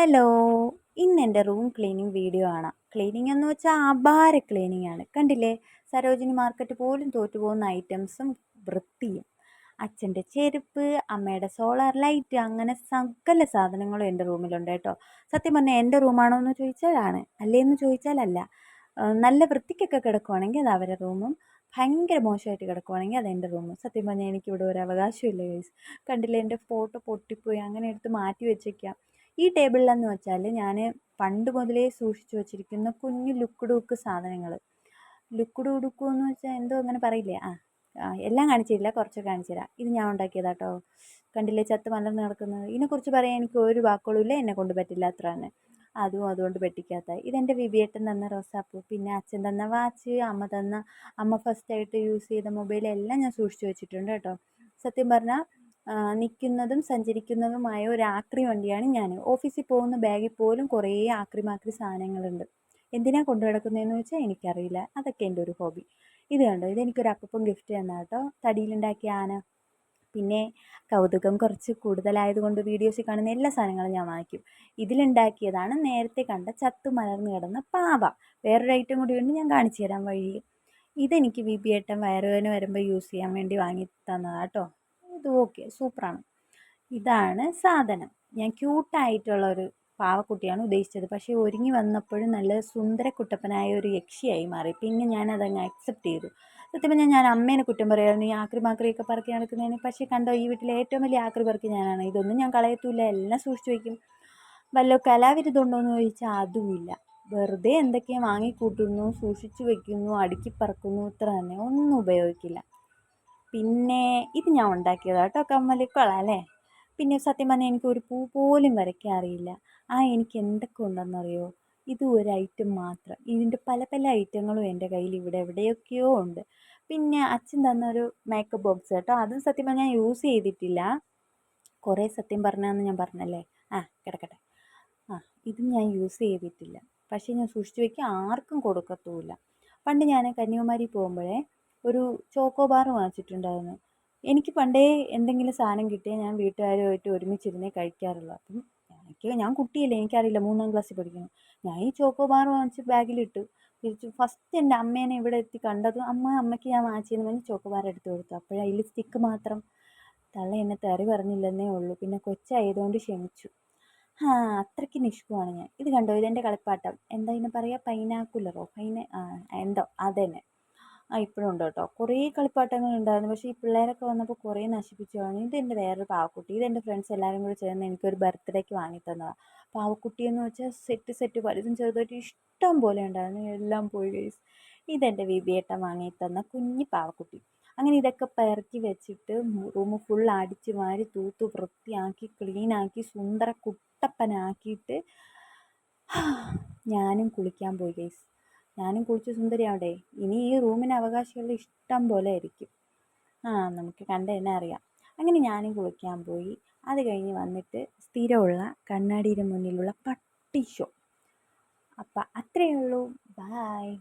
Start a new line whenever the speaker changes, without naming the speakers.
Hello, ഇന്ന് എൻ്റെ room cleaning video ആണ്. ക്ലീനിങ് എന്ന് വെച്ചാൽ അപാര ക്ലീനിങ് ആണ്. കണ്ടില്ലേ, സരോജിനി മാർക്കറ്റ് പോലും തോറ്റുപോകുന്ന ഐറ്റംസും വൃത്തിയും. അച്ഛൻ്റെ ചെരുപ്പ്, അമ്മയുടെ സോളാർ ലൈറ്റ്, അങ്ങനെ സകല സാധനങ്ങളും എൻ്റെ റൂമിലുണ്ട് കേട്ടോ. സത്യം പറഞ്ഞാൽ എൻ്റെ റൂമാണോ എന്ന് ചോദിച്ചാൽ ആണ്, അല്ലേന്ന് ചോദിച്ചാൽ അല്ല. നല്ല വൃത്തിക്കൊക്കെ കിടക്കുവാണെങ്കിൽ അത് അവരുടെ റൂമും, ഭയങ്കര മോശമായിട്ട് കിടക്കുവാണെങ്കിൽ അത് എൻ്റെ റൂമും. സത്യം പറഞ്ഞാൽ എനിക്കിവിടെ ഒരു അവകാശമില്ല ഗൈസ്. കണ്ടില്ലേ, എൻ്റെ ഫോട്ടോ പൊട്ടിപ്പോയി, അങ്ങനെ എടുത്ത് മാറ്റി വെച്ചേക്കാം. ഈ ടേബിളിലെന്ന് വെച്ചാൽ ഞാൻ പണ്ട് മുതലേ സൂക്ഷിച്ചു വച്ചിരിക്കുന്ന കുഞ്ഞു ലുക്കുഡ് ഹുക്ക് സാധനങ്ങൾ. ലുക്കുഡ് ഉടുക്കും എന്ന് വെച്ചാൽ എന്തോ അങ്ങനെ പറയില്ലേ, എല്ലാം കാണിച്ചില്ല, കുറച്ച് കാണിച്ചു തരാം. ഇത് ഞാൻ ഉണ്ടാക്കിയതാട്ടോ. കണ്ടില്ലേ, ചത്ത് മലർന്ന് കിടക്കുന്നത്. ഇതിനെക്കുറിച്ച് പറയാൻ എനിക്ക് ഒരു വാക്കുകളും ഇല്ല, എന്നെ കൊണ്ട് പറ്റില്ല, അത്ര തന്നെ. അതുകൊണ്ട് പെട്ടിക്കാത്ത ഇതെൻ്റെ വിവിയേട്ടൻ തന്ന റോസാപ്പൂ, പിന്നെ അച്ഛൻ തന്ന വാച്ച്, അമ്മ ഫസ്റ്റായിട്ട് യൂസ് ചെയ്ത മൊബൈൽ എല്ലാം ഞാൻ സൂക്ഷിച്ചു വെച്ചിട്ടുണ്ട് കേട്ടോ. സത്യം പറഞ്ഞാൽ നിൽക്കുന്നതും സഞ്ചരിക്കുന്നതുമായ ഒരു ആക്രി വണ്ടിയാണ് ഞാൻ. ഓഫീസിൽ പോകുന്ന ബാഗിൽ പോലും കുറേ ആക്രി സാധനങ്ങളുണ്ട്. എന്തിനാണ് കൊണ്ടു കിടക്കുന്നതെന്ന് വെച്ചാൽ എനിക്കറിയില്ല. അതൊക്കെ എൻ്റെ ഒരു ഹോബി. ഇത് കണ്ടോ, ഇതെനിക്കൊരു അപ്പൂപ്പൻ ഗിഫ്റ്റ് തന്ന കേട്ടോ, തടിയിലുണ്ടാക്കിയ ആന. പിന്നെ കൗതുകം കുറച്ച് കൂടുതലായതുകൊണ്ട് വീഡിയോസിൽ കാണുന്ന എല്ലാ സാധനങ്ങളും ഞാൻ വാങ്ങിക്കും. ഇതിലുണ്ടാക്കിയതാണ് നേരത്തെ കണ്ട ചത്തു മലർന്നു കിടന്ന പാവ. വേറൊരു ഐറ്റം കൂടി ഉണ്ട്, ഞാൻ കാണിച്ചു തരാം വഴിയിൽ. ഇതെനിക്ക് വിപിയേട്ടൻ വയറുവേദന വരുമ്പോൾ യൂസ് ചെയ്യാൻ വേണ്ടി വാങ്ങി തന്നതാട്ടോ. ഇത് ഓക്കെ, സൂപ്പറാണ്. ഇതാണ് സാധനം. ഞാൻ ക്യൂട്ടായിട്ടുള്ള ഒരു പാവക്കുട്ടിയാണ് ഉദ്ദേശിച്ചത്, പക്ഷേ ഒരുങ്ങി വന്നപ്പോഴും നല്ല സുന്ദരക്കുട്ടപ്പനായ ഒരു യക്ഷിയായി മാറി. പിന്നെ ഞാനതങ്ങ് അക്സെപ്റ്റ് ചെയ്തു. സത്യം പറഞ്ഞാൽ ഞാൻ അമ്മേനെ കുറ്റം പറയായിരുന്നു, ഈ ആക്രിമാക്രിയൊക്കെ പറക്കി നടക്കുന്നതിന്. പക്ഷേ കണ്ടോ, ഈ വീട്ടിലെ ഏറ്റവും വലിയ ആക്രി പറക്കി ഞാനാണ്. ഇതൊന്നും ഞാൻ കളയത്തില്ല, എല്ലാം സൂക്ഷിച്ചു വയ്ക്കും. വല്ല കലാവിരുദ്ധമുണ്ടോ എന്ന് ചോദിച്ചാൽ അതുമില്ല. വെറുതെ എന്തൊക്കെയോ വാങ്ങിക്കൂട്ടുന്നു, സൂക്ഷിച്ചു വയ്ക്കുന്നു, അടുക്കിപ്പറക്കുന്നു, ഇത്ര തന്നെ, ഒന്നും ഉപയോഗിക്കില്ല. പിന്നെ ഇത് ഞാൻ ഉണ്ടാക്കിയതാണ് കേട്ടോ, കമ്മല്. കൊള്ളാം അല്ലേ? പിന്നെ സത്യം പറഞ്ഞാൽ എനിക്ക് ഒരു പൂ പോലും വരയ്ക്കാൻ അറിയില്ല. എനിക്ക് എന്തൊക്കെ ഉണ്ടെന്നറിയോ, ഇത് ഒരു ഐറ്റം മാത്രം. ഇതിൻ്റെ പല പല ഐറ്റങ്ങളും എൻ്റെ കയ്യിൽ ഇവിടെ എവിടെയൊക്കെയോ ഉണ്ട്. പിന്നെ അച്ഛൻ തന്നൊരു മേക്കപ്പ് ബോക്സ് കേട്ടോ, അതും സത്യം പറഞ്ഞാൽ ഞാൻ യൂസ് ചെയ്തിട്ടില്ല. കുറേ സത്യം പറഞ്ഞാന്ന് ഞാൻ പറഞ്ഞല്ലേ, കിടക്കട്ടെ. ഇതും ഞാൻ യൂസ് ചെയ്തിട്ടില്ല, പക്ഷേ ഞാൻ സൂക്ഷിച്ചു വയ്ക്കുക, ആർക്കും കൊടുക്കത്തുമില്ല. പണ്ട് ഞാൻ കന്യാകുമാരി പോകുമ്പോഴേ ഒരു ചോക്കോ ബാർ വാങ്ങിച്ചിട്ടുണ്ടായിരുന്നു. എനിക്ക് പണ്ടേ എന്തെങ്കിലും സാധനം കിട്ടിയാൽ ഞാൻ വീട്ടുകാരുമായിട്ട് ഒരുമിച്ചിരുന്നേ കഴിക്കാറുള്ളൂ. അപ്പം ഞാൻ കുട്ടിയല്ലേ, എനിക്കറിയില്ല, 3ാം ക്ലാസ്സിൽ പഠിക്കുന്നു. ഞാൻ ഈ ചോക്കോ ബാർ വാങ്ങിച്ച് ബാഗിലിട്ടു. തിരിച്ചു ഫസ്റ്റ് എൻ്റെ അമ്മേനെ ഇവിടെ എത്തി കണ്ടതും അമ്മയ്ക്ക് ഞാൻ വാങ്ങിച്ചതെന്ന് പറഞ്ഞ് ചോക്കോ ബാർ എടുത്ത് കൊടുത്തു. അപ്പോഴാണ് അതിൽ സ്റ്റിക്ക് മാത്രം. തള്ള എന്നെ തെറി പറഞ്ഞില്ലെന്നേ ഉള്ളൂ, പിന്നെ കൊച്ചായതുകൊണ്ട് ക്ഷമിച്ചു. അത്രയ്ക്ക് നിഷ്കുവാണ് ഞാൻ. ഇത് കണ്ടോ, ഇതെൻ്റെ കളിപ്പാട്ടം. എന്താ ഇതിനെ പറയുക, പൈനാക്കുലറോ, എന്തോ അതുതന്നെ. ഇപ്പോഴും ഉണ്ട് കേട്ടോ. കുറേ കളിപ്പാട്ടങ്ങൾ ഉണ്ടായിരുന്നു, പക്ഷേ ഈ പിള്ളേരൊക്കെ വന്നപ്പോൾ കുറേ നശിപ്പിച്ചു കളഞ്ഞു. ഇതെൻ്റെ വേറൊരു പാവക്കുട്ടി. ഇതെൻ്റെ ഫ്രണ്ട്സ് എല്ലാവരും കൂടി ചേർന്ന് എനിക്കൊരു ബർത്ത്ഡേക്ക് വാങ്ങി തന്നതാണ്. പാവക്കുട്ടി എന്ന് വെച്ചാൽ സെറ്റ് വലുതും ചെറുതായിട്ട് ഇഷ്ടം പോലെ ഉണ്ടായിരുന്നു, എല്ലാം പോയി ഗൈസ്. ഇതെൻ്റെ വിപിയേട്ടൻ വാങ്ങി തന്ന കുഞ്ഞി പാവക്കുട്ടി. അങ്ങനെ ഇതൊക്കെ പെറുക്കി വെച്ചിട്ട് റൂം ഫുൾ അടിച്ച് വാരി തൂത്ത് വൃത്തിയാക്കി ക്ലീനാക്കി സുന്ദര കുട്ടപ്പനാക്കിയിട്ട് ഞാനും കുളിക്കാൻ പോയി ഗൈസ്. ഞാനും കുളിച്ച് സുന്ദരിയാവണ്ടേ. ഇനി ഈ റൂമിന് അവകാശികൾ ഇഷ്ടം പോലെ ആയിരിക്കും. നമുക്ക് കണ്ട് തന്നെ അറിയാം. അങ്ങനെ ഞാനും കുളിക്കാൻ പോയി. അത് കഴിഞ്ഞ് വന്നിട്ട് സ്ഥിരമുള്ള കണ്ണാടിയുടെ മുന്നിലുള്ള പട്ടി ഷോ. അപ്പം അത്രയേ ഉള്ളൂ. ബായ്.